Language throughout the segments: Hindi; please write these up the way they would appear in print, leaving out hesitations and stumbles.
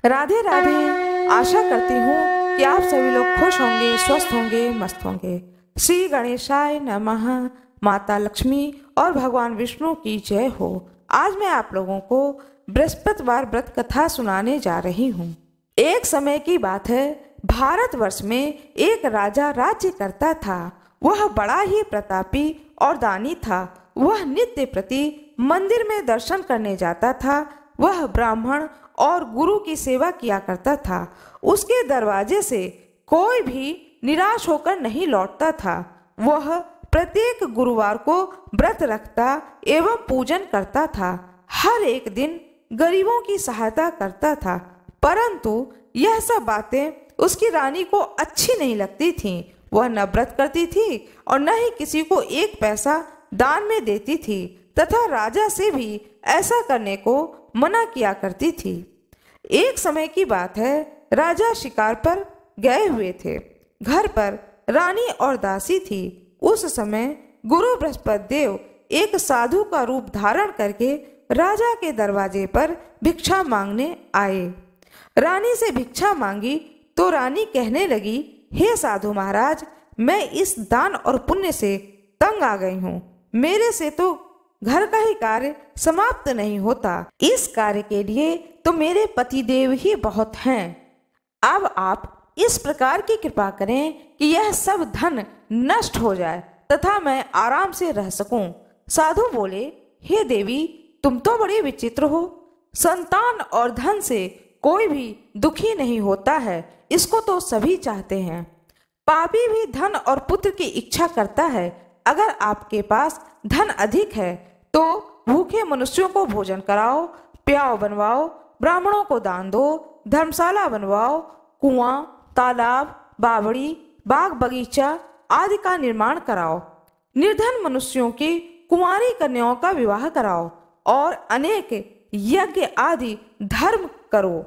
राधे राधे। आशा करती हूँ कि आप सभी लोग खुश होंगे, स्वस्थ होंगे, मस्त होंगे। श्री गणेशाय नमः। माता लक्ष्मी और भगवान विष्णु की जय हो। आज मैं आप लोगों को बृहस्पतिवार व्रत कथा सुनाने जा रही हूँ। एक समय की बात है, भारतवर्ष में एक राजा राज्य करता था। वह बड़ा ही प्रतापी और दानी था। वह नित्य प्रति मंदिर में दर्शन करने जाता था। वह ब्राह्मण और गुरु की सेवा किया करता था। उसके दरवाजे से कोई भी निराश होकर नहीं लौटता था। वह प्रत्येक गुरुवार को व्रत रखता एवं पूजन करता था। हर एक दिन गरीबों की सहायता करता था, परंतु यह सब बातें उसकी रानी को अच्छी नहीं लगती थीं। वह न व्रत करती थी और न ही किसी को एक पैसा दान में देती थी तथा राजा से भी ऐसा करने को मना किया करती थी। एक समय की बात है, राजा शिकार पर गए हुए थे। घर पर रानी और दासी थी। उस समय गुरु बृहस्पति देव एक साधु का रूप धारण करके राजा के दरवाजे पर भिक्षा मांगने आए। रानी से भिक्षा मांगी तो रानी कहने लगी, हे साधु महाराज, मैं इस दान और पुण्य से तंग आ गई हूँ। मेरे से तो घर का ही कार्य समाप्त नहीं होता। इस कार्य के लिए तो मेरे पतिदेव ही बहुत हैं। अब आप इस प्रकार की कृपा करें कि यह सब धन नष्ट हो जाए तथा मैं आराम से रह सकूं। साधु बोले, हे देवी, तुम तो बड़े विचित्र हो। संतान और धन से कोई भी दुखी नहीं होता है, इसको तो सभी चाहते हैं। पापी भी धन और पुत्र की इच्छा करता है। अगर आपके पास धन अधिक है तो भूखे मनुष्यों को भोजन कराओ, प्याव बनवाओ, ब्राह्मणों को दान दो, धर्मशाला बनवाओ, कुआं, तालाब, बावड़ी, बाग बगीचा आदि का निर्माण कराओ, निर्धन मनुष्यों की कुंवारी कन्याओं का विवाह कराओ और अनेक यज्ञ आदि धर्म करो।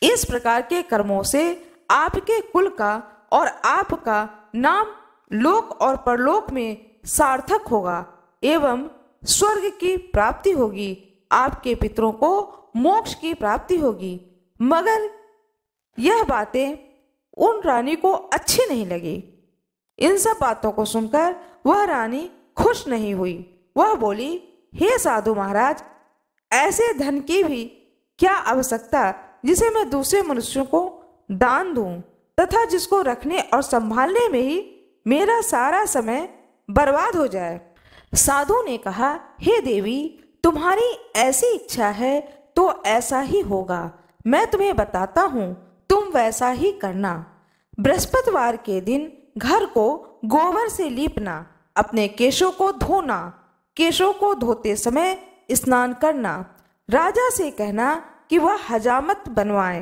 इस प्रकार के कर्मों से आपके कुल का और आपका नाम लोक और परलोक में सार्थक होगा एवं स्वर्ग की प्राप्ति होगी। आपके पितरों को मोक्ष की प्राप्ति होगी। मगर यह बातें उन रानी को अच्छी नहीं लगी। इन सब बातों को सुनकर वह रानी खुश नहीं हुई। वह बोली, हे साधु महाराज, ऐसे धन की भी क्या आवश्यकता जिसे मैं दूसरे मनुष्यों को दान दूं तथा जिसको रखने और संभालने में ही मेरा सारा समय बर्बाद हो जाए। साधु ने कहा, हे देवी, तुम्हारी ऐसी इच्छा है तो ऐसा ही होगा। मैं तुम्हें बताता हूँ, तुम वैसा ही करना। बृहस्पतिवार के दिन घर को गोबर से लीपना, अपने केशों को धोना, केशों को धोते समय स्नान करना, राजा से कहना कि वह हजामत बनवाए,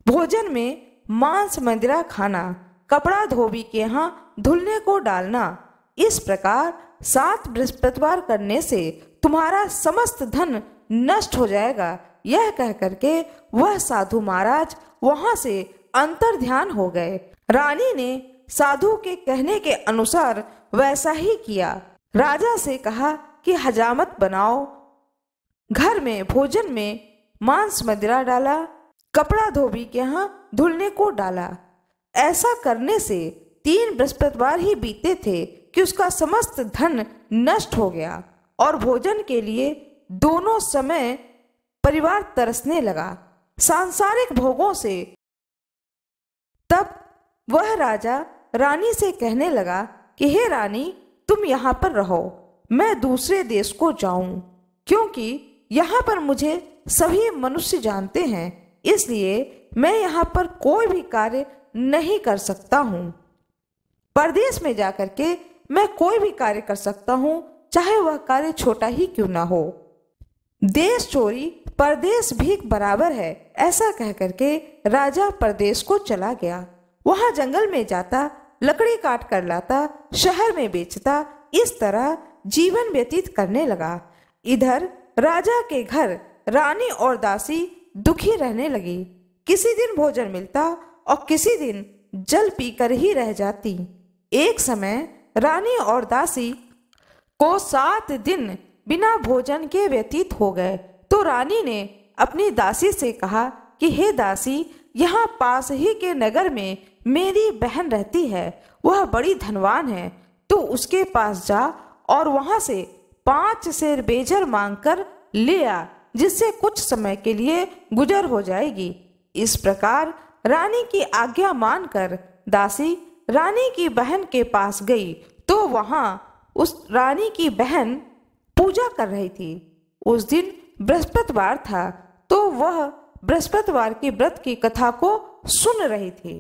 भोजन में मांस मदिरा खाना, कपड़ा धोबी के यहाँ धुलने को डालना। इस प्रकार 7 बृहस्पतिवार करने से तुम्हारा समस्त धन नष्ट हो जाएगा। यह कह करके वह साधु महाराज वहां से अंतर ध्यान हो गए। रानी ने साधु के कहने के अनुसार वैसा ही किया। राजा से कहा कि हजामत बनाओ, घर में भोजन में मांस मदिरा डाला, कपड़ा धोबी के यहाँ धुलने को डाला। ऐसा करने से 3 बृहस्पतिवार ही बीते थे कि उसका समस्त धन नष्ट हो गया और भोजन के लिए दोनों समय परिवार तरसने लगा, सांसारिक भोगों से। तब वह राजा रानी से कहने लगा कि हे रानी, तुम यहाँ पर रहो, मैं दूसरे देश को जाऊं, क्योंकि यहाँ पर मुझे सभी मनुष्य जानते हैं, इसलिए मैं यहाँ पर कोई भी कार्य नहीं कर सकता हूँ। परदेश में जाकर के मैं कोई भी कार्य कर सकता हूँ, चाहे वह कार्य छोटा ही क्यों ना हो। देश चोरी परदेश भीख बराबर है। ऐसा कह करके राजा परदेश को चला गया। वहां जंगल में जाता, लकड़ी काट कर लाता, शहर में बेचता, इस तरह जीवन व्यतीत करने लगा। इधर राजा के घर रानी और दासी दुखी रहने लगी। किसी दिन भोजन मिलता और किसी दिन जल पीकर ही रह जाती। एक समय रानी और दासी को 7 दिन बिना भोजन के व्यतीत हो गए तो रानी ने अपनी दासी से कहा कि हे दासी, यहाँ पास ही के नगर में मेरी बहन रहती है, वह बड़ी धनवान है, तो उसके पास जा और वहां से 5 सेर बेजर मांगकर ले आ, जिससे कुछ समय के लिए गुजर हो जाएगी। इस प्रकार रानी की आज्ञा मानकर दासी रानी की बहन के पास गई, तो वहां उस रानी की बहन पूजा कर रही थी। उस दिन बृहस्पतिवार था, तो वह बृहस्पतिवार की व्रत की कथा को सुन रही थी।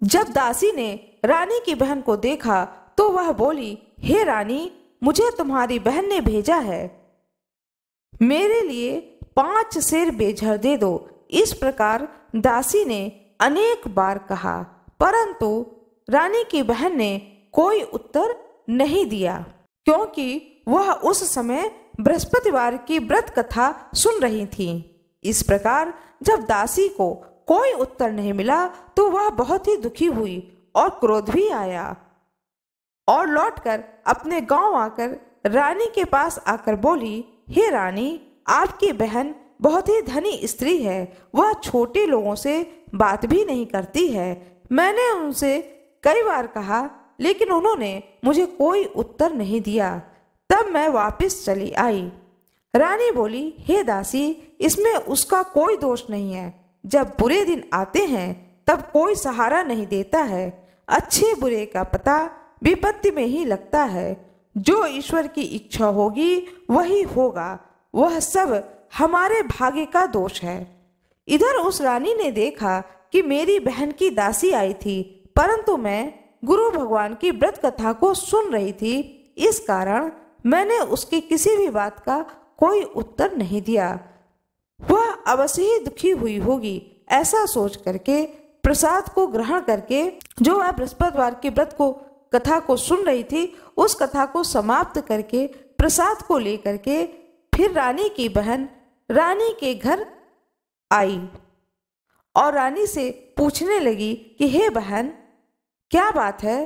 जब दासी ने रानी की बहन को देखा तो वह बोली, हे रानी, मुझे तुम्हारी बहन ने भेजा है, मेरे लिए 5 सेर बेजर दे दो। इस प्रकार दासी ने अनेक बार कहा, परंतु रानी की बहन ने कोई उत्तर नहीं दिया, क्योंकि वह उस समय बृहस्पतिवार की व्रत कथा सुन रही थी। इस प्रकार जब दासी को कोई उत्तर नहीं मिला तो वह बहुत ही दुखी हुई और क्रोध भी आया, और लौटकर अपने गांव आकर रानी के पास आकर बोली, हे रानी, आपकी बहन बहुत ही धनी स्त्री है, वह छोटे लोगों से बात भी नहीं करती है। मैंने उनसे कई बार कहा, लेकिन उन्होंने मुझे कोई उत्तर नहीं दिया। तब मैं वापस चली आई। रानी बोली, हे दासी, इसमें उसका कोई दोष नहीं है। जब बुरे दिन आते हैं तब कोई सहारा नहीं देता है। अच्छे बुरे का पता विपत्ति में ही लगता है। जो ईश्वर की इच्छा होगी वही होगा, वह सब हमारे भाग्य का दोष है। इधर उस रानी ने देखा कि मेरी बहन की दासी आई थी, परंतु मैं गुरु भगवान की व्रत कथा को सुन रही थी, इस कारण मैंने उसकी किसी भी बात का कोई उत्तर नहीं दिया। वह अवश्य ही दुखी हुई होगी। ऐसा सोच करके प्रसाद को ग्रहण करके, जो वह बृहस्पतिवार की व्रत को कथा को सुन रही थी, उस कथा को समाप्त करके प्रसाद को लेकर के फिर रानी की बहन रानी के घर आई और रानी से पूछने लगी कि हे बहन, क्या बात है?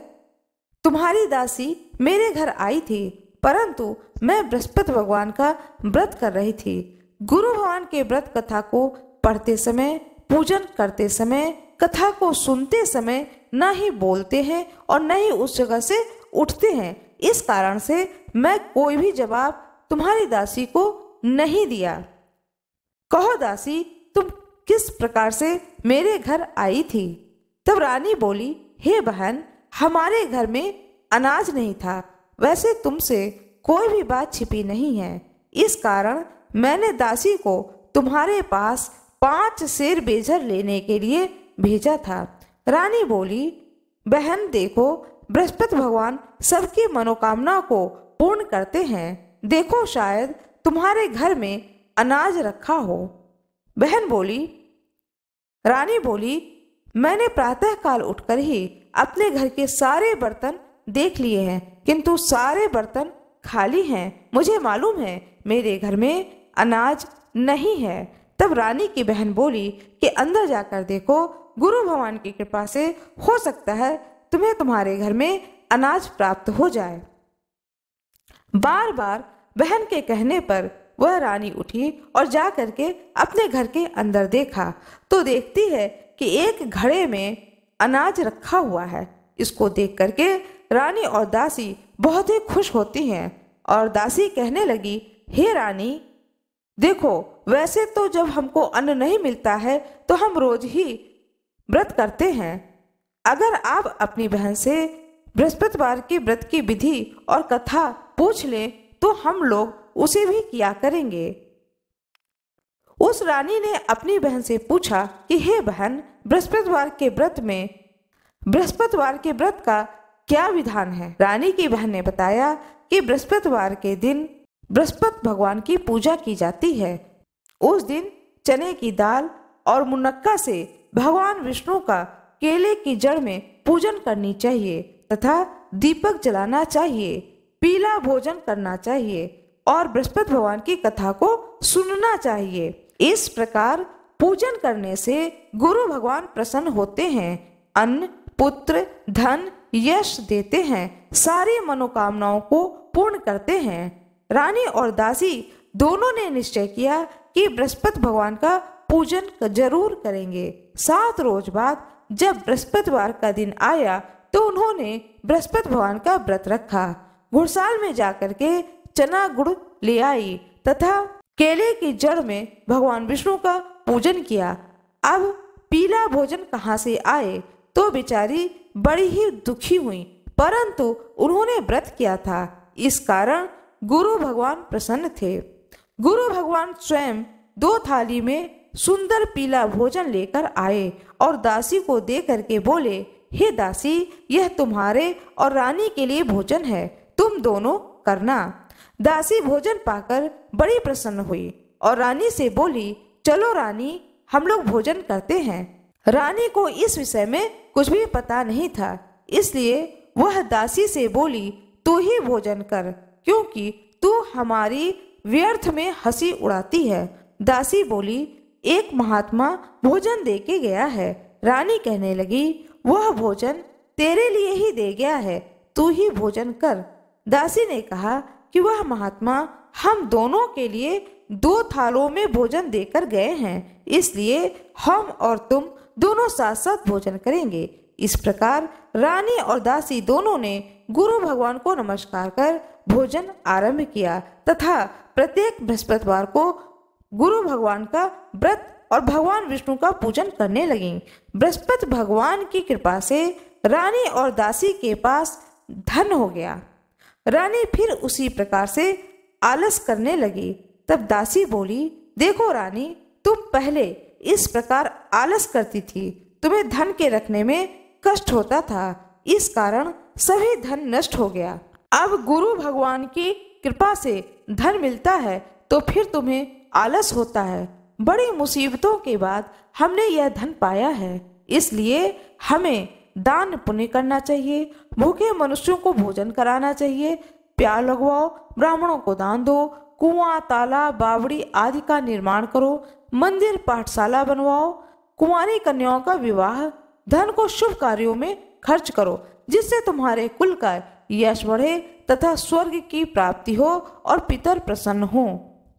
तुम्हारी दासी मेरे घर आई थी, परंतु मैं बृहस्पति भगवान का व्रत कर रही थी। गुरु भगवान के व्रत कथा को पढ़ते समय, पूजन करते समय, कथा को सुनते समय न ही बोलते हैं और न ही उस जगह से उठते हैं। इस कारण से मैं कोई भी जवाब तुम्हारी दासी को नहीं दिया। कहो दासी, तुम किस प्रकार से मेरे घर आई थी? तब रानी बोली, हे बहन, हमारे घर में अनाज नहीं था। वैसे तुमसे कोई भी बात छिपी नहीं है, इस कारण मैंने दासी को तुम्हारे पास 5 सेर बेजर लेने के लिए भेजा था। रानी बोली, बहन देखो, बृहस्पति भगवान सबकी मनोकामना को पूर्ण करते हैं। देखो, शायद तुम्हारे घर में अनाज रखा हो। बहन बोली, रानी बोली, मैंने प्रातः काल उठकर ही अपने घर के सारे बर्तन देख लिए हैं, किंतु सारे बर्तन खाली हैं। मुझे मालूम है मेरे घर में अनाज नहीं है। तब रानी की बहन बोली कि अंदर जाकर देखो, गुरु भगवान की कृपा से हो सकता है तुम्हें तुम्हारे घर में अनाज प्राप्त हो जाए। बार बार बहन के कहने पर वह रानी उठी और जा करके अपने घर के अंदर देखा, तो देखती है कि एक घड़े में अनाज रखा हुआ है। इसको देख करके रानी और दासी बहुत ही खुश होती हैं और दासी कहने लगी, हे रानी देखो, वैसे तो जब हमको अन्न नहीं मिलता है तो हम रोज ही व्रत करते हैं। अगर आप अपनी बहन से बृहस्पतिवार की व्रत की विधि और कथा पूछ लें तो हम लोग उसे भी किया करेंगे। उस रानी ने अपनी बहन से पूछा कि हे बहन, बृहस्पतिवार के व्रत में बृहस्पतिवार के व्रत का क्या विधान है? रानी की बहन ने बताया कि बृहस्पतिवार के दिन बृहस्पति भगवान की पूजा की जाती है। उस दिन चने की दाल और मुनक्का से भगवान विष्णु का केले की जड़ में पूजन करनी चाहिए तथा दीपक जलाना चाहिए, पीला भोजन करना चाहिए और बृहस्पति भगवान की कथा को सुनना चाहिए। इस प्रकार पूजन करने से गुरु भगवान प्रसन्न होते हैं, अन्न, पुत्र, धन, यश देते हैं, सारी मनोकामनाओं को पूर्ण करते हैं। रानी और दासी दोनों ने निश्चय किया कि बृहस्पति भगवान का पूजन जरूर करेंगे। 7 रोज बाद जब बृहस्पतिवार का दिन आया तो उन्होंने बृहस्पति भगवान का व्रत रखा। घुड़साल में जाकर के चना गुड़ ले आई तथा केले की जड़ में भगवान विष्णु का पूजन किया। अब पीला भोजन कहाँ से आए तो बेचारी बड़ी ही दुखी हुई, परंतु उन्होंने व्रत किया था, इस कारण गुरु भगवान प्रसन्न थे। गुरु भगवान स्वयं 2 थाली में सुंदर पीला भोजन लेकर आए और दासी को दे करके बोले, हे दासी, यह तुम्हारे और रानी के लिए भोजन है, तुम दोनों करना। दासी भोजन पाकर बड़ी प्रसन्न हुई और रानी से बोली, चलो रानी, हम लोग भोजन करते हैं। रानी को इस विषय में कुछ भी पता नहीं था, इसलिए वह दासी से बोली, तू ही भोजन कर, क्योंकि तू हमारी व्यर्थ में हंसी उड़ाती है। दासी बोली, एक महात्मा भोजन दे के गया है। रानी कहने लगी, वह भोजन तेरे लिए ही दे गया है, तू ही भोजन कर। दासी ने कहा कि वह महात्मा हम दोनों के लिए 2 थालों में भोजन देकर गए हैं, इसलिए हम और तुम दोनों साथ साथ भोजन करेंगे। इस प्रकार रानी और दासी दोनों ने गुरु भगवान को नमस्कार कर भोजन आरंभ किया तथा प्रत्येक बृहस्पतिवार को गुरु भगवान का व्रत और भगवान विष्णु का पूजन करने लगी। बृहस्पति भगवान की कृपा से रानी और दासी के पास धन हो गया। रानी फिर उसी प्रकार से आलस करने लगी। तब दासी बोली, देखो रानी, तुम पहले इस प्रकार आलस करती थी, तुम्हें धन के रखने में कष्ट होता था, इस कारण सभी धन नष्ट हो गया। अब गुरु भगवान की कृपा से धन मिलता है तो फिर तुम्हें आलस होता है। बड़ी मुसीबतों के बाद हमने यह धन पाया है, इसलिए हमें दान पुण्य करना चाहिए, भूखे मनुष्यों को भोजन कराना चाहिए, प्यार लगवाओ, ब्राह्मणों को दान दो, कुआं, तालाब, बावड़ी आदि का निर्माण करो, मंदिर, पाठशाला बनवाओ, कुंवारी कन्याओं का विवाह, धन को शुभ कार्यों में खर्च करो, जिससे तुम्हारे कुल का यश बढ़े तथा स्वर्ग की प्राप्ति हो और पितर प्रसन्न हो।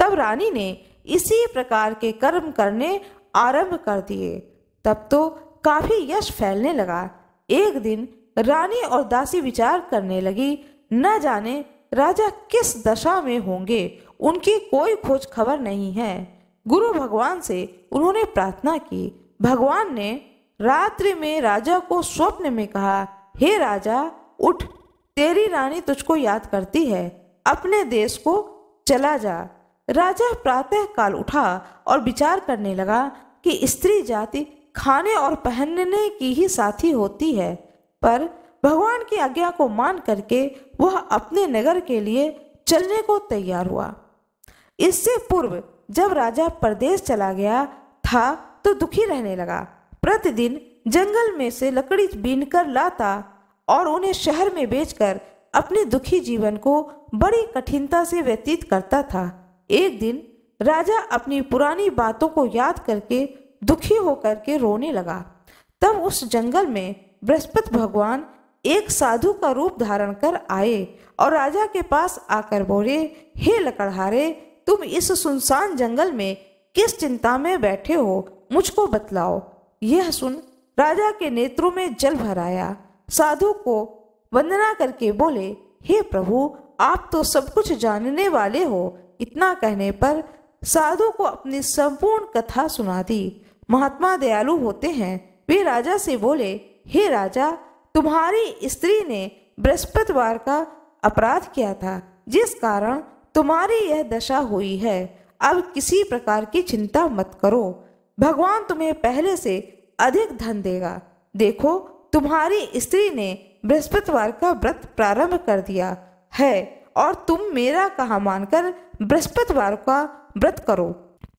तब रानी ने इसी प्रकार के कर्म करने आरंभ कर दिए। तब तो काफी यश फैलने लगा। एक दिन रानी और दासी विचार करने लगी, न जाने राजा किस दशा में होंगे, उनकी कोई खोज खबर नहीं है। गुरु भगवान से उन्होंने प्रार्थना की। भगवान ने रात्रि में राजा को स्वप्न में कहा, हे राजा, उठ, तेरी रानी तुझको याद करती है, अपने देश को चला जा। राजा प्रातः काल उठा और विचार करने लगा कि स्त्री जाति खाने और पहनने की ही साथी होती है, पर भगवान की आज्ञा को मान करके वह अपने नगर के लिए चलने को तैयार हुआ। इससे पूर्व जब राजा परदेश चला गया था तो दुखी रहने लगा। प्रतिदिन जंगल में से लकड़ी बीनकर लाता और उन्हें शहर में बेचकर अपने दुखी जीवन को बड़ी कठिनता से व्यतीत करता था। एक दिन राजा अपनी पुरानी बातों को याद करके दुखी होकर के रोने लगा। तब उस जंगल में बृहस्पति भगवान एक साधु का रूप धारण कर आए और राजा के पास आकर बोले, हे लकड़हारे, तुम इस सुनसान जंगल में किस चिंता में बैठे हो, मुझको बतलाओ। यह सुन राजा के नेत्रों में जल भर आया। साधु को वंदना करके बोले, हे प्रभु, आप तो सब कुछ जानने वाले हो। इतना कहने पर साधु को अपनी संपूर्ण कथा सुना दी। महात्मा दयालु होते हैं। वे राजा से बोले, हे राजा, तुम्हारी स्त्री ने बृहस्पतिवार का अपराध किया था, जिस कारण तुम्हारी यह दशा हुई है। अब किसी प्रकार की चिंता मत करो, भगवान तुम्हें पहले से अधिक धन देगा। देखो, तुम्हारी स्त्री ने बृहस्पतिवार का व्रत प्रारंभ कर दिया है और तुम मेरा कहा मानकर बृहस्पतिवार का व्रत करो।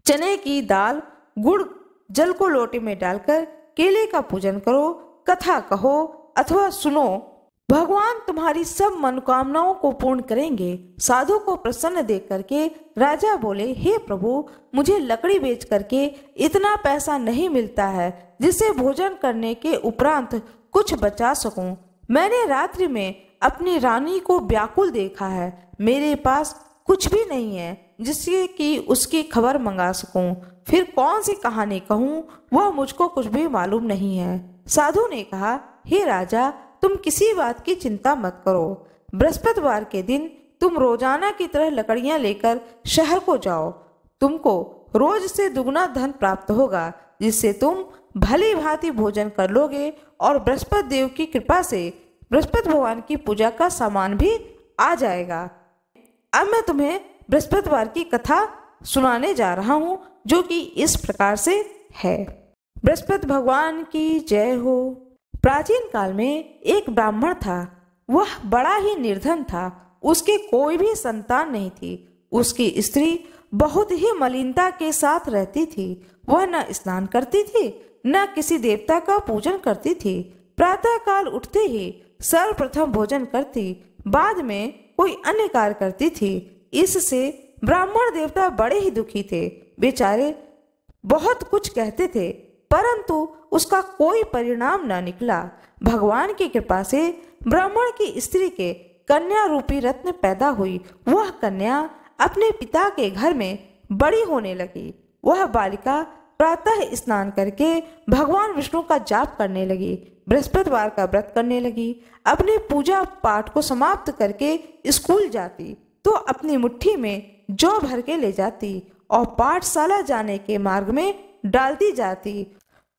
चने की दाल, गुड़, जल को लोटे में डालकर केले का पूजन करो, कथा कहो अथवा सुनो, भगवान तुम्हारी सब मनोकामनाओं को पूर्ण करेंगे। साधु को प्रसन्न देख करके राजा बोले, हे प्रभु, मुझे लकड़ी बेच करके इतना पैसा नहीं मिलता है जिससे भोजन करने के उपरांत कुछ बचा सकूं। मैंने रात्रि में अपनी रानी को व्याकुल देखा है, मेरे पास कुछ भी नहीं है, जिससे कि उसकी खबर मंगा सकूं। फिर कौन सी कहानी कहूं, वह मुझको कुछ भी मालूम नहीं है। साधु ने कहा, हे राजा, तुम किसी बात की चिंता मत करो। बृहस्पतिवार के दिन तुम रोजाना की तरह लकड़ियां लेकर शहर को जाओ। तुमको रोज से दुगना धन प्राप्त होगा, जिससे तुम भली भांति भोजन कर लोगे और बृहस्पति देव की कृपा से बृहस्पति भगवान की पूजा का सामान भी आ जाएगा। अब मैं तुम्हें बृहस्पतिवार की कथा सुनाने जा रहा हूँ, जो कि इस प्रकार से है। बृहस्पति भगवान की जय हो। प्राचीन काल में एक ब्राह्मण था। वह बड़ा ही निर्धन था। उसके कोई भी संतान नहीं थी। उसकी स्त्री बहुत ही मलिनता के साथ रहती थी। वह न स्नान करती थी, न किसी देवता का पूजन करती थी। प्रातः काल उठते ही सर्वप्रथम भोजन करती, बाद में कोई अन्य कार्य करती थी। इससे ब्राह्मण देवता बड़े ही दुखी थे। बेचारे बहुत कुछ कहते थे, परंतु उसका कोई परिणाम न निकला। भगवान की कृपा से ब्राह्मण की स्त्री के कन्या रूपी रत्न पैदा हुई। वह कन्या अपने पिता के घर में बड़ी होने लगी। वह बालिका प्रातः स्नान करके भगवान विष्णु का जाप करने लगी, बृहस्पतिवार का व्रत करने लगी। अपने पूजा पाठ को समाप्त करके स्कूल जाती तो अपनी मुट्ठी में जौ भर के ले जाती और पाठशाला जाने के मार्ग में डालती जाती।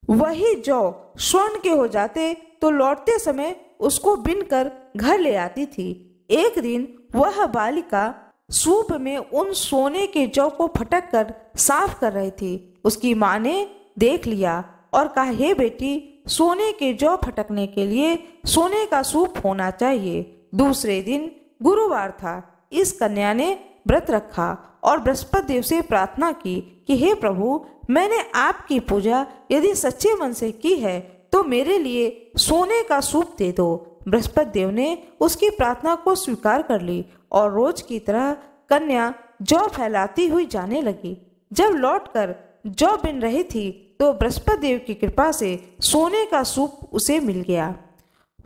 वही जौ स्वर्ण के हो जाते तो लौटते समय उसको बिनकर घर ले आती थी। एक दिन वह बालिका सूप में उन सोने के जौ को फटक कर साफ कर रही थी। उसकी माँ ने देख लिया और कहा, हे बेटी, सोने के जौ फटकने के लिए सोने का सूप होना चाहिए। दूसरे दिन गुरुवार था। इस कन्या ने व्रत रखा और बृहस्पति देव से प्रार्थना की कि हे प्रभु, मैंने आपकी पूजा यदि सच्चे मन से की है तो मेरे लिए सोने का सूप दे दो। बृहस्पति देव ने उसकी प्रार्थना को स्वीकार कर ली और रोज की तरह कन्या जौ फैलाती हुई जाने लगी। जब लौटकर जौ बिन रही थी तो बृहस्पति देव की कृपा से सोने का सूप उसे मिल गया।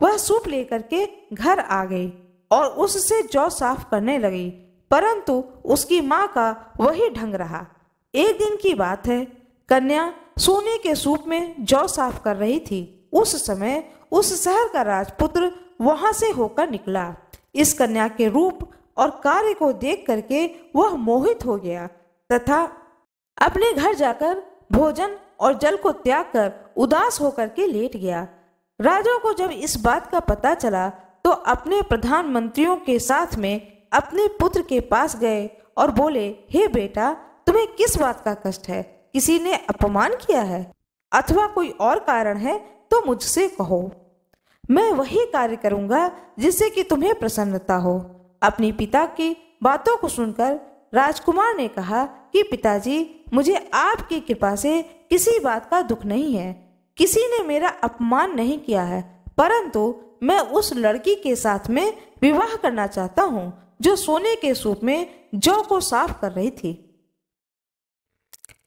वह सूप लेकर के घर आ गई और उससे जौ साफ करने लगी, परंतु उसकी माँ का वही ढंग रहा। एक दिन की बात है, कन्या सोने के सूप में जौ साफ कर रही थी। उस समय उस शहर का राजपुत्र वहां से होकर निकला। इस कन्या के रूप और कार्य को देख करके वह मोहित हो गया तथा अपने घर जाकर भोजन और जल को त्याग कर उदास होकर के लेट गया। राजा को जब इस बात का पता चला तो अपने प्रधानमंत्रियों के साथ में अपने पुत्र के पास गए और बोले, हे बेटा, तुम्हें किस बात का कष्ट है? किसी ने अपमान किया है अथवा कोई और कारण है तो मुझसे कहो। मैं वही कार्य करूंगा जिससे कि तुम्हें प्रसन्नता हो। अपने पिता की बातों को सुनकर राजकुमार ने कहा कि पिताजी, मुझे आपकी कृपा से किसी बात का दुख नहीं है। किसी ने मेरा अपमान नहीं किया है, परंतु मैं उस लड़की के साथ में विवाह करना चाहता हूँ जो सोने के सूप में जौ को साफ कर रही थी।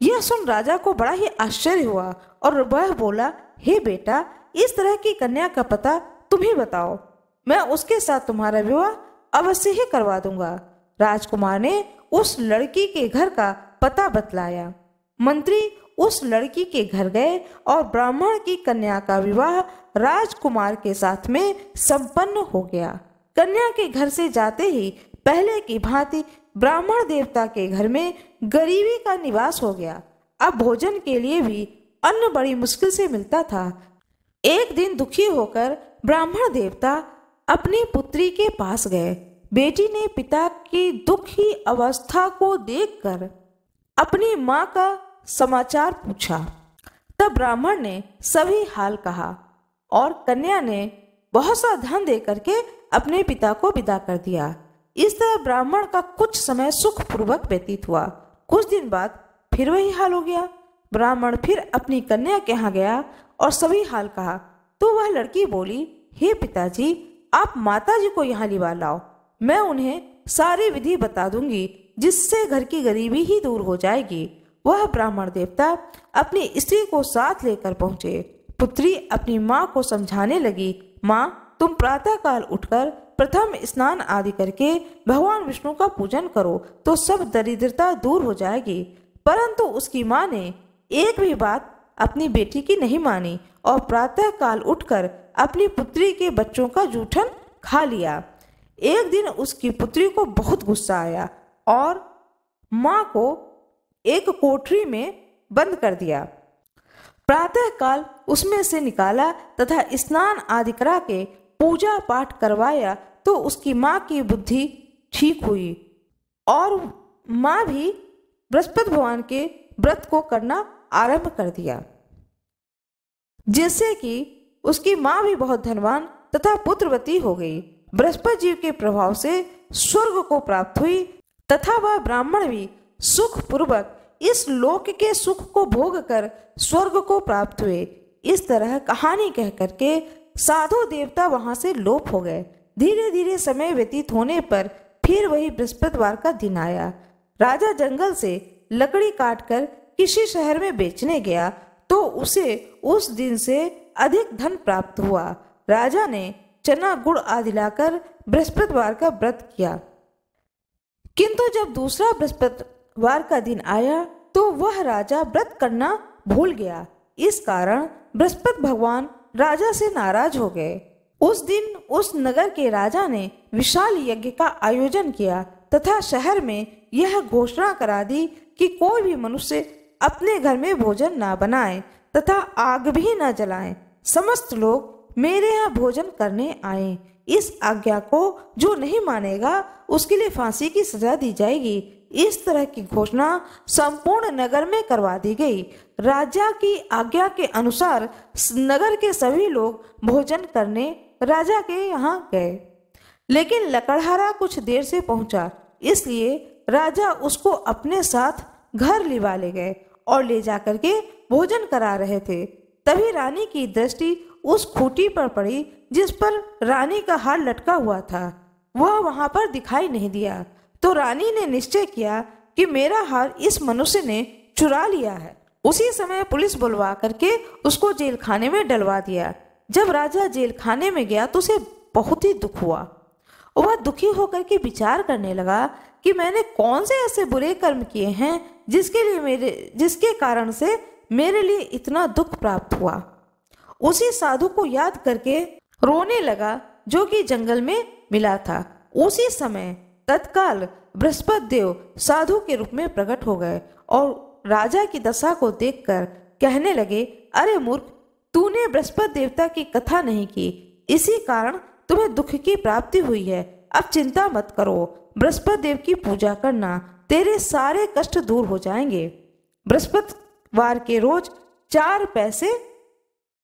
यह सुन राजा को बड़ा ही आश्चर्य हुआ और वह बोला, हे बेटा, इस तरह की कन्या का पता तुम ही बताओ, मैं उसके साथ तुम्हारा विवाह अवश्य ही करवा दूंगा। राजकुमार ने उस लड़की के घर का पता बतलाया। मंत्री उस लड़की के घर गए और ब्राह्मण की कन्या का विवाह राजकुमार के साथ में संपन्न हो गया। कन्या के घर से जाते ही पहले की भांति ब्राह्मण देवता के घर में गरीबी का निवास हो गया। अब भोजन के लिए भी अन्न बड़ी मुश्किल से मिलता था। एक दिन दुखी होकर ब्राह्मण देवता अपनी पुत्री के पास गए। बेटी ने पिता की दुखी अवस्था को देखकर अपनी माँ का समाचार पूछा। तब ब्राह्मण ने सभी हाल कहा और कन्या ने बहुत सा धन दे करके अपने पिता को विदा कर दिया। इस तरह ब्राह्मण का कुछ समय सुखपूर्वक व्यतीत हुआ। कुछ दिन बाद फिर वही हाल हो गया। ब्राह्मण फिर अपनी कन्या के यहाँ गया और सभी हाल कहा तो वह लड़की बोली, हे पिताजी, आप माताजी को यहाँ लिवा लाओ, मैं उन्हें सारी विधि बता दूंगी जिससे घर की गरीबी ही दूर हो जाएगी। वह ब्राह्मण देवता अपनी स्त्री को साथ लेकर पहुंचे। पुत्री अपनी माँ को समझाने लगी, माँ, तुम प्रातःकाल उठकर प्रथम स्नान आदि करके भगवान विष्णु का पूजन करो तो सब दरिद्रता दूर हो जाएगी। परंतु उसकी माँ ने एक भी बात अपनी बेटी की नहीं मानी और प्रातः काल उठकर अपनी पुत्री के बच्चों का जूठन खा लिया। एक दिन उसकी पुत्री को बहुत गुस्सा आया और माँ को एक कोठरी में बंद कर दिया। प्रातः काल उसमें से निकाला तथा स्नान आदि करा के पूजा पाठ करवाया तो उसकी माँ की बुद्धि ठीक हुई और माँ भी बृहस्पति भगवान के व्रत को करना आरंभ कर दिया, जिससे कि उसकी माँ भी बहुत धनवान तथा पुत्रवती हो गई। बृहस्पति जी के प्रभाव से स्वर्ग को प्राप्त हुई तथा वह ब्राह्मण भी सुख पूर्वक इस लोक के सुख को भोग कर स्वर्ग को प्राप्त हुए। इस तरह कहानी कह करके साधु देवता वहां से लोप हो गए। धीरे धीरे समय व्यतीत होने पर फिर वही बृहस्पतिवार का दिन आया। राजा जंगल से लकड़ी काटकर किसी शहर में बेचने गया तो उसे उस दिन से अधिक धन प्राप्त हुआ। राजा ने चना गुड़ आदि लाकर बृहस्पतिवार का व्रत किया, किंतु जब दूसरा बृहस्पतिवार का दिन आया तो वह राजा व्रत करना भूल गया। इस कारण बृहस्पति भगवान राजा से नाराज हो गए। उस दिन उस नगर के राजा ने विशाल यज्ञ का आयोजन किया तथा शहर में यह घोषणा करा दी कि कोई भी मनुष्य अपने घर में भोजन ना बनाए तथा आग भी न जलाएं। समस्त लोग मेरे यहाँ भोजन करने आए। इस आज्ञा को जो नहीं मानेगा उसके लिए फांसी की सजा दी जाएगी। इस तरह की घोषणा संपूर्ण नगर में करवा दी गई। राजा की आज्ञा के अनुसार नगर के सभी लोग भोजन करने राजा के यहाँ गए, लेकिन लकड़हारा कुछ देर से पहुंचा, इसलिए राजा उसको अपने साथ घर लिवा ले गए और ले जाकर के भोजन करा रहे थे। तभी रानी की दृष्टि उस खूंटी पर पड़ी जिस पर रानी का हार लटका हुआ था। वह वहां पर दिखाई नहीं दिया तो रानी ने निश्चय किया कि मेरा हार इस मनुष्य ने चुरा लिया है। उसी समय पुलिस बुलवा करके उसको जेल खाने में डलवा दिया। जब राजा जेल खाने में गया तो उसे बहुत ही दुख हुआ। वह दुखी होकर के विचार करने लगा कि मैंने कौन से ऐसे बुरे कर्म किए हैं जिसके कारण से मेरे लिए इतना दुख प्राप्त हुआ। उसी साधु को याद करके रोने लगा जो कि जंगल में मिला था। उसी समय तत्काल बृहस्पति देव साधु के रूप में प्रकट हो गए और राजा की दशा को देखकर कहने लगे, अरे मूर्ख, तूने बृहस्पति देवता की कथा नहीं की, इसी कारण तुम्हें दुख की प्राप्ति हुई है। अब चिंता मत करो, बृहस्पति देव की पूजा करना, तेरे सारे कष्ट दूर हो जाएंगे। बृहस्पतिवार के रोज 4 पैसे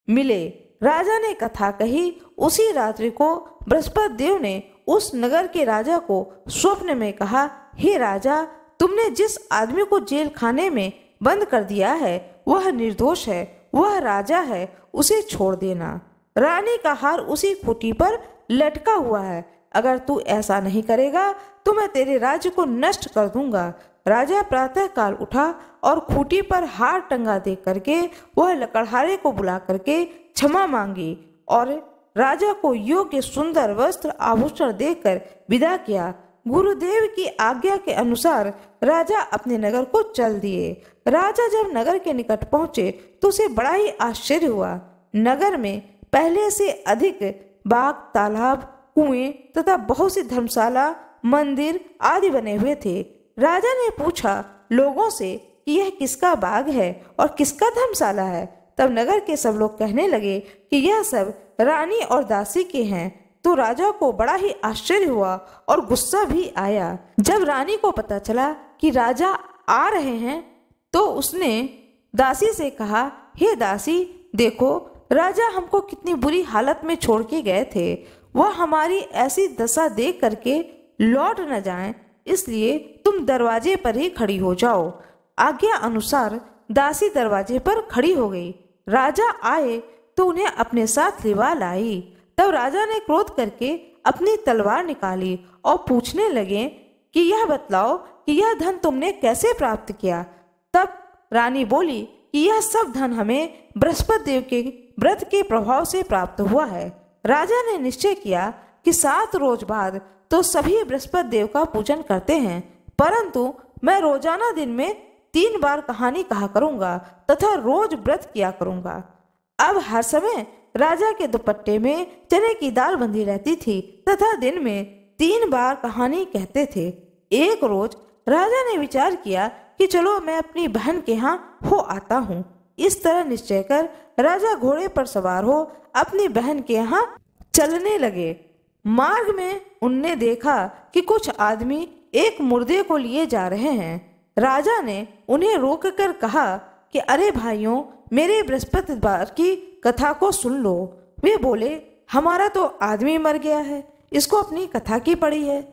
मिले। राजा ने कथा कही। उसी रात्रि को बृहस्पति देव ने उस नगर के राजा को स्वप्न में कहा, हे राजा, तुमने जिस आदमी को जेल खाने में बंद कर दिया है वह निर्दोष है, वह राजा है, उसे छोड़ देना। रानी का हार उसी खूंटी पर लटका हुआ है। अगर तू ऐसा नहीं करेगा तो मैं तेरे राज्य को नष्ट कर दूंगा। राजा प्रातः काल उठा और खूंटी पर हार टंगा देख करके वह लकड़हारे को बुला करके क्षमा मांगी और राजा को योग्य सुंदर वस्त्र आभूषण देकर विदा किया। गुरुदेव की आज्ञा के अनुसार राजा अपने नगर को चल दिए। राजा जब नगर के निकट पहुंचे तो उसे बड़ा ही आश्चर्य हुआ। नगर में पहले से अधिक बाग, तालाब, कुएं तथा बहुत सी धर्मशाला, मंदिर आदि बने हुए थे। राजा ने पूछा लोगों से कि यह किसका बाग है और किसका धर्मशाला है। तब नगर के सब लोग कहने लगे कि यह सब रानी और दासी के हैं। तो राजा को बड़ा ही आश्चर्य हुआ और गुस्सा भी आया। जब रानी को पता चला कि राजा आ रहे हैं तो उसने दासी से कहा, हे दासी, देखो राजा हमको कितनी बुरी हालत में छोड़ के गए थे। वह हमारी ऐसी दशा देख करके लौट न जाएं, इसलिए तुम दरवाजे पर ही खड़ी हो जाओ। आज्ञा अनुसार दासी दरवाजे पर खड़ी हो गई। राजा आए तो उन्हें अपने साथ लिवा लाई। तब राजा ने क्रोध करके अपनी तलवार निकाली और पूछने लगे कि यह बतलाओ कि यह धन तुमने कैसे प्राप्त किया। तब रानी बोली कि यह सब धन हमें बृहस्पति देव के व्रत के प्रभाव से प्राप्त हुआ है। राजा ने निश्चय किया कि 7 रोज बाद तो सभी बृहस्पति देव का पूजन करते हैं, परंतु मैं रोजाना दिन में 3 बार कहानी कहा करूंगा तथा रोज व्रत किया करूंगा। अब हर समय राजा के दुपट्टे में चने की दाल बंधी रहती थी तथा दिन में 3 बार कहानी कहते थे। एक रोज राजा ने विचार किया कि चलो मैं अपनी बहन के यहाँ हो आता हूँ। इस तरह निश्चय कर राजा घोड़े पर सवार हो अपनी बहन के यहाँ चलने लगे। मार्ग में उनने देखा कि कुछ आदमी एक मुर्दे को लिए जा रहे हैं। राजा ने उन्हें रोककर कहा कि अरे भाइयों, मेरे बृहस्पतिवार की कथा को सुन लो। वे बोले, हमारा तो आदमी मर गया है, इसको अपनी कथा की पड़ी है।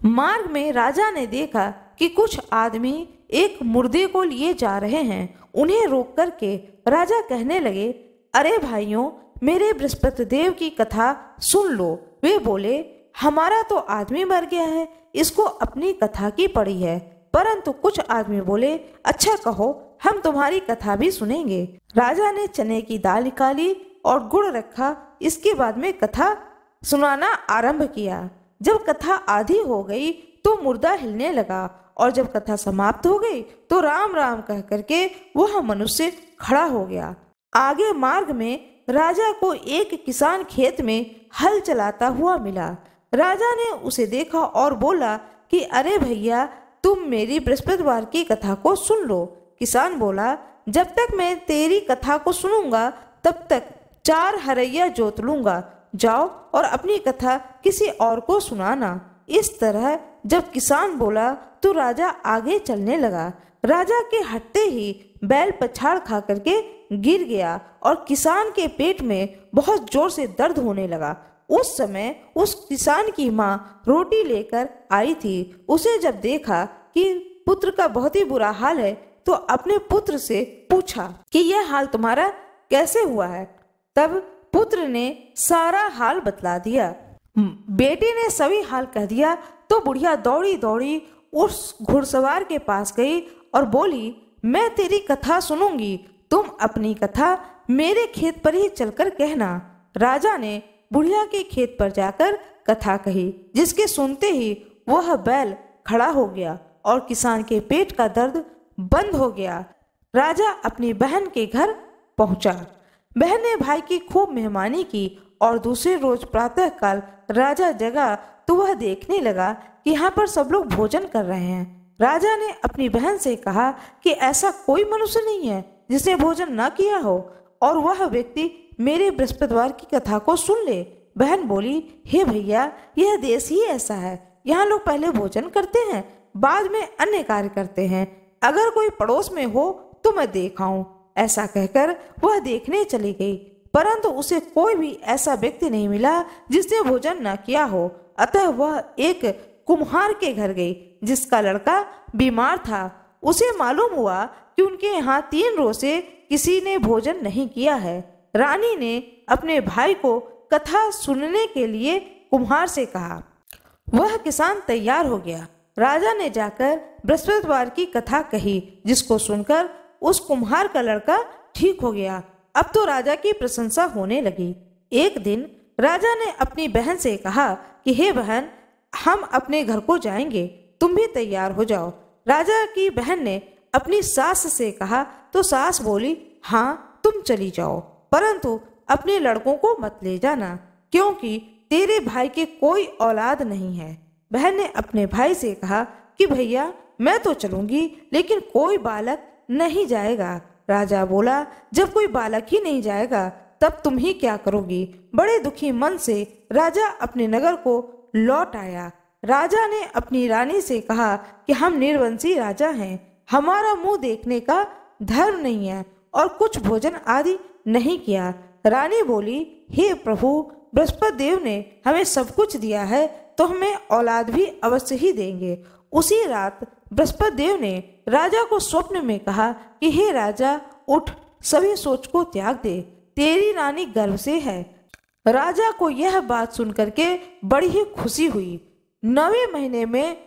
मार्ग में राजा ने देखा कि कुछ आदमी एक मुर्दे को लिए जा रहे हैं। उन्हें रोक करके राजा कहने लगे, अरे भाइयों, मेरे बृहस्पति देव की कथा सुन लो। वे बोले, हमारा तो आदमी मर गया है, इसको अपनी कथा की पड़ी है। परंतु कुछ आदमी बोले, अच्छा कहो, हम तुम्हारी कथा भी सुनेंगे। राजा ने चने की दाल निकाली और गुड़ रखा। इसके बाद में कथा सुनाना आरंभ किया। जब कथा आधी हो गई तो मुर्दा हिलने लगा और जब कथा समाप्त हो गई तो राम राम कह करके वह मनुष्य खड़ा हो गया। आगे मार्ग में राजा को एक किसान खेत में हल चलाता हुआ मिला। राजा ने उसे देखा और बोला कि अरे भैया, तुम मेरी बृहस्पतिवार की कथा को सुन लो। किसान बोला, जब तक मैं तेरी कथा को सुनूंगा तब तक 4 हरैया जोत लूंगा। जाओ और अपनी कथा किसी और को सुनाना। इस तरह जब किसान बोला तो राजा आगे चलने लगा। राजा के हटते ही बैल पछाड़ खा करके गिर गया और किसान के पेट में बहुत जोर से दर्द होने लगा। उस समय उस किसान की माँ रोटी लेकर आई थी। उसे जब देखा कि पुत्र का बहुत ही बुरा हाल है तो अपने पुत्र से पूछा कि यह हाल तुम्हारा कैसे हुआ है। तब पुत्र ने सारा हाल बतला दिया। बेटी ने सभी हाल कह दिया तो बुढ़िया दौड़ी दौड़ी उस घुड़सवार के पास गई और बोली, मैं तेरी कथा सुनूंगी, तुम अपनी कथा मेरे खेत पर ही चलकर कहना। राजा ने बुढ़िया के खेत पर जाकर कथा कही, जिसके सुनते ही वह बैल खड़ा हो गया और किसान के पेट का दर्द बंद हो गया। राजा अपनी बहन के घर पहुंचा। बहन ने भाई की खूब मेहमानी की और दूसरे रोज प्रातः काल राजा जगा तो वह देखने लगा कि यहाँ पर सब लोग भोजन कर रहे हैं। राजा ने अपनी बहन से कहा कि ऐसा कोई मनुष्य नहीं है जिसने भोजन न किया हो और वह व्यक्ति मेरे बृहस्पतिवार की कथा को सुन ले। बहन बोली, हे भैया, यह देश ही ऐसा है, यहाँ लोग पहले भोजन करते हैं, बाद में अन्य कार्य करते हैं। अगर कोई पड़ोस में हो तो मैं देखाऊं। ऐसा कहकर वह देखने चली गई, परंतु उसे कोई भी ऐसा व्यक्ति नहीं मिला जिसने भोजन न किया हो। अतः वह एक कुम्हार के घर गई जिसका लड़का बीमार था। उसे मालूम हुआ कि उनके यहाँ 3 रोज से किसी ने भोजन नहीं किया है। रानी ने अपने भाई को कथा सुनने के लिए कुम्हार से कहा। वह किसान तैयार हो गया। राजा ने जाकर बृहस्पतिवार की कथा कही, जिसको सुनकर उस कुम्हार का लड़का ठीक हो गया। अब तो राजा की प्रशंसा होने लगी। एक दिन राजा ने अपनी बहन से कहा कि हे बहन, हम अपने घर को जाएंगे, तुम भी तैयार हो जाओ। राजा की बहन ने अपनी सास से कहा तो सास बोली, हाँ तुम चली जाओ, परंतु अपने लड़कों को मत ले जाना, क्योंकि तेरे भाई के कोई औलाद नहीं है। बहन ने अपने भाई से कहा कि भैया, मैं तो चलूंगी, लेकिन कोई बालक नहीं जाएगा। राजा बोला, जब कोई बालक ही नहीं जाएगा तब तुम ही क्या करोगी। बड़े दुखी मन से राजा अपने नगर को लौट आया। राजा ने अपनी रानी से कहा कि हम निर्वंशी राजा हैं, हमारा मुंह देखने का धर्म नहीं है और कुछ भोजन आदि नहीं किया। रानी बोली, हे प्रभु, बृहस्पति देव ने हमें सब कुछ दिया है तो हमें औलाद भी अवश्य ही देंगे। उसी रात बृहस्पति देव ने राजा को स्वप्न में कहा कि हे राजा, उठ, सभी सोच को त्याग दे, तेरी रानी गर्भ से है। राजा को यह बात सुनकर के बड़ी ही खुशी हुई। 9वें महीने में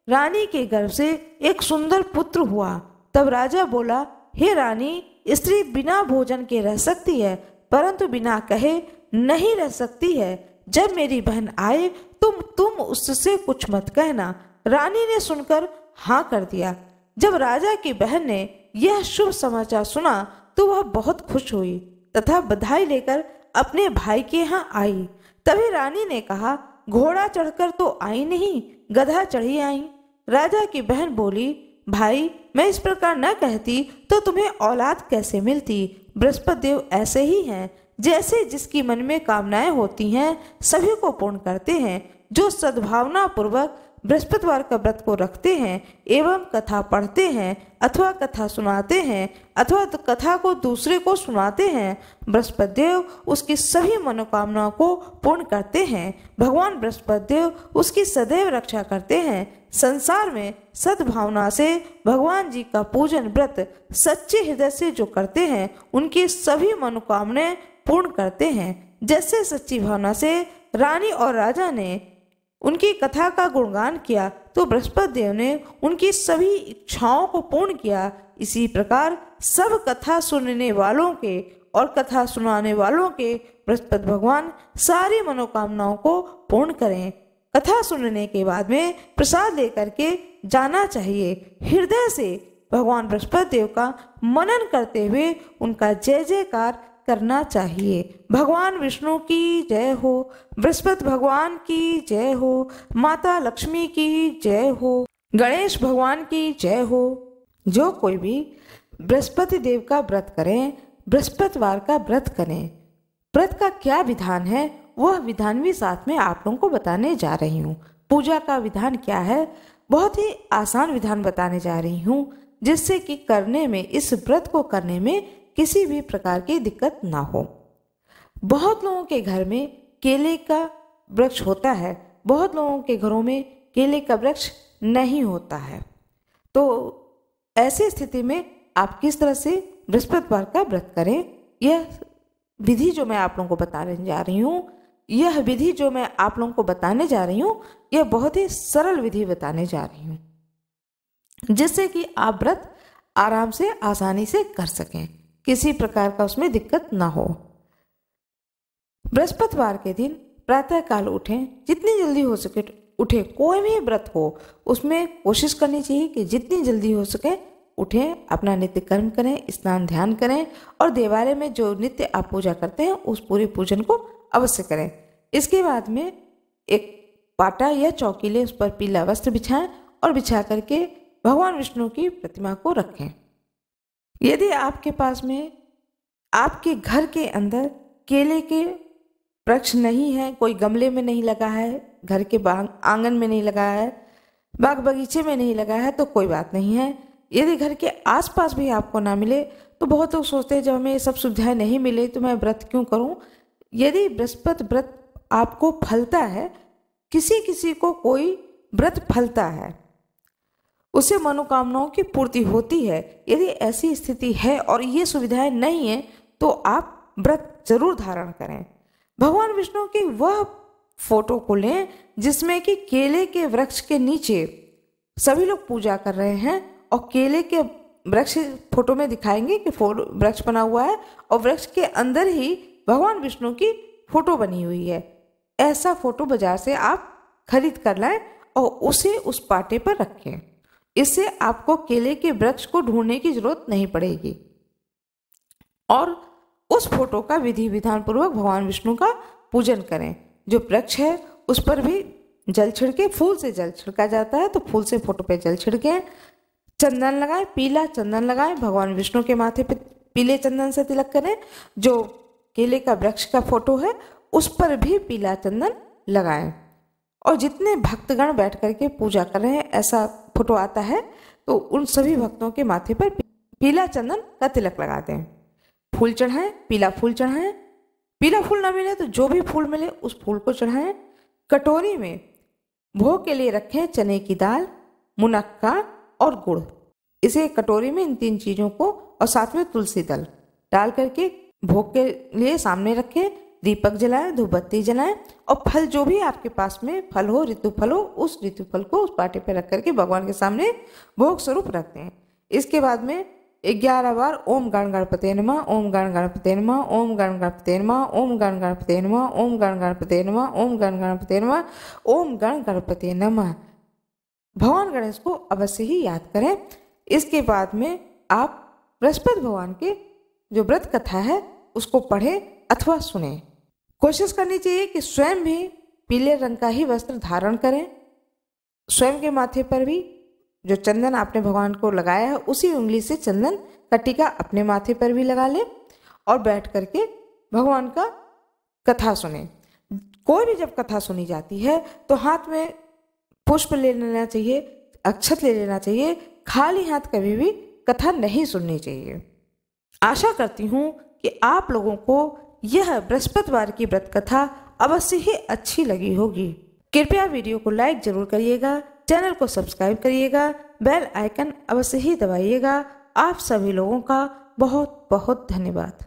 रानी के गर्भ से एक सुंदर पुत्र हुआ। तब राजा बोला, हे रानी, स्त्री बिना भोजन के रह सकती है, परंतु बिना कहे नहीं रह सकती है। जब मेरी बहन आए तुम उससे कुछ मत कहना। रानी ने सुनकर हाँ कर दिया। जब राजा की बहन ने यह शुभ समाचार सुना तो वह बहुत खुश हुई तथा बधाई लेकर अपने भाई के यहाँ आई। तभी रानी ने कहा, घोड़ा चढ़कर तो आई नहीं, गधा चढ़ी आई। राजा की बहन बोली, भाई मैं इस प्रकार न कहती तो तुम्हें औलाद कैसे मिलती। बृहस्पति देव ऐसे ही हैं, जैसे जिसकी मन में कामनाएं होती हैं सभी को पूर्ण करते हैं। जो सद्भावना पूर्वक बृहस्पतिवार का व्रत को रखते हैं एवं कथा पढ़ते हैं अथवा कथा सुनाते हैं अथवा कथा को दूसरे को सुनाते हैं, बृहस्पति देव उसकी सभी मनोकामनाओं को पूर्ण करते हैं। भगवान बृहस्पति देव उसकी सदैव रक्षा करते हैं। संसार में सद्भावना से भगवान जी का पूजन व्रत सच्चे हृदय से जो करते हैं उनकी सभी मनोकामनाएं पूर्ण करते हैं। जैसे सच्ची भावना से रानी और राजा ने उनकी कथा का गुणगान किया तो बृहस्पति देव ने उनकी सभी इच्छाओं को पूर्ण किया। इसी प्रकार सब कथा सुनने वालों के और कथा सुनाने वालों के बृहस्पति भगवान सारी मनोकामनाओं को पूर्ण करें। कथा सुनने के बाद में प्रसाद लेकर के जाना चाहिए। हृदय से भगवान बृहस्पति देव का मनन करते हुए उनका जय जयकार करना चाहिए। भगवान विष्णु की जय हो, बृहस्पति भगवान की जय हो, माता लक्ष्मी की जय हो, गणेश भगवान की जय हो। जो कोई भी बृहस्पति देव का व्रत करें, बृहस्पतिवार का व्रत करें। व्रत का क्या विधान है वह विधान भी साथ में आप लोगों को बताने जा रही हूँ। पूजा का विधान क्या है, बहुत ही आसान विधान बताने जा रही हूँ, जिससे कि करने में, इस व्रत को करने में किसी भी प्रकार की दिक्कत ना हो। बहुत लोगों के घर में केले का वृक्ष होता है, बहुत लोगों के घरों में केले का वृक्ष नहीं होता है। तो ऐसी स्थिति में आप किस तरह से बृहस्पतिवार का व्रत करें, यह विधि जो मैं आप लोगों को बताने जा रही हूँ, यह बहुत ही सरल विधि बताने जा रही हूँ, जिससे कि आप व्रत आराम से आसानी से कर सकें, किसी प्रकार का उसमें दिक्कत ना हो। बृहस्पतिवार के दिन प्रातः काल उठें, जितनी जल्दी हो सके उठें। कोई भी व्रत हो उसमें कोशिश करनी चाहिए कि जितनी जल्दी हो सके उठें, अपना नित्य कर्म करें, स्नान ध्यान करें और देवालय में जो नित्य आप पूजा करते हैं उस पूरे पूजन को अवश्य करें। इसके बाद में एक पाटा या चौकी ले, उस पर पीला वस्त्र बिछाएं और बिछा करके भगवान विष्णु की प्रतिमा को रखें। यदि आपके पास में, आपके घर के अंदर केले के वृक्ष नहीं है, कोई गमले में नहीं लगा है, घर के आंगन में नहीं लगा है, बाग बगीचे में नहीं लगा है तो कोई बात नहीं है। यदि घर के आसपास भी आपको ना मिले तो बहुत लोग सोचते हैं जब हमें ये सब सुविधाएं नहीं मिले तो मैं व्रत क्यों करूं। यदि बृहस्पति व्रत आपको फलता है, किसी किसी को कोई व्रत फलता है, उससे मनोकामनाओं की पूर्ति होती है। यदि ऐसी स्थिति है और ये सुविधाएं नहीं है तो आप व्रत जरूर धारण करें। भगवान विष्णु की वह फोटो को लें जिसमें कि केले के वृक्ष के नीचे सभी लोग पूजा कर रहे हैं और केले के वृक्ष फोटो में दिखाएंगे कि वृक्ष बना हुआ है और वृक्ष के अंदर ही भगवान विष्णु की फोटो बनी हुई है। ऐसा फोटो बाजार से आप खरीद कर लाएं और उसे उस पाटे पर रखें। इससे आपको केले के वृक्ष को ढूंढने की जरूरत नहीं पड़ेगी। और उस फोटो का विधि विधान पूर्वक भगवान विष्णु का पूजन करें। जो वृक्ष है उस पर भी जल छिड़के, फूल से जल छिड़का जाता है तो फूल से फोटो पे जल छिड़के, चंदन लगाएं, पीला चंदन लगाएं, भगवान विष्णु के माथे पे पीले चंदन से तिलक करें। जो केले का वृक्ष का फोटो है उस पर भी पीला चंदन लगाएं। और जितने भक्तगण बैठ करके पूजा कर रहे हैं, ऐसा फोटो आता है तो उन सभी भक्तों के माथे पर पीला चंदन का तिलक लगा दें। फूल चढ़ाएं, पीला फूल चढ़ाएं। पीला फूल ना मिले तो जो भी फूल मिले उस फूल को चढ़ाएं। कटोरी में भोग के लिए रखें चने की दाल, मुनक्का और गुड़। इसे कटोरी में इन तीन चीजों को और साथ में तुलसी दल डाल करके भोग के लिए सामने रखें। दीपक जलाएं, धूप बत्ती जलाएं और फल, जो भी आपके पास में फल हो, ऋतु फल हो, उस ऋतु फल को उस पाटे पे रख करके भगवान के सामने भोग स्वरूप रखते हैं। इसके बाद में 11 बार ओम गण गणपते नमः, ओम गण गणपते नमः, ओम गण गणपते नमः, ओम गण गणपते नमः, ओम गण गणपते नमः, ओम गण गणपते नमः, ओम गण गणपते नमः। भगवान गणेश को अवश्य ही याद करें। इसके बाद में आप बृहस्पति भगवान के जो व्रत कथा है उसको पढ़ें अथवा सुने। कोशिश करनी चाहिए कि स्वयं भी पीले रंग का ही वस्त्र धारण करें। स्वयं के माथे पर भी जो चंदन आपने भगवान को लगाया है उसी उंगली से चंदन का टीका अपने माथे पर भी लगा लें और बैठ करके भगवान का कथा सुने। कोई भी जब कथा सुनी जाती है तो हाथ में पुष्प ले लेना चाहिए, अक्षत ले लेना चाहिए। खाली हाथ कभी भी कथा नहीं सुननी चाहिए। आशा करती हूँ कि आप लोगों को यह बृहस्पतिवार की व्रत कथा अवश्य ही अच्छी लगी होगी। कृपया वीडियो को लाइक जरूर करिएगा, चैनल को सब्सक्राइब करिएगा, बेल आइकन अवश्य ही दबाइएगा। आप सभी लोगों का बहुत बहुत धन्यवाद।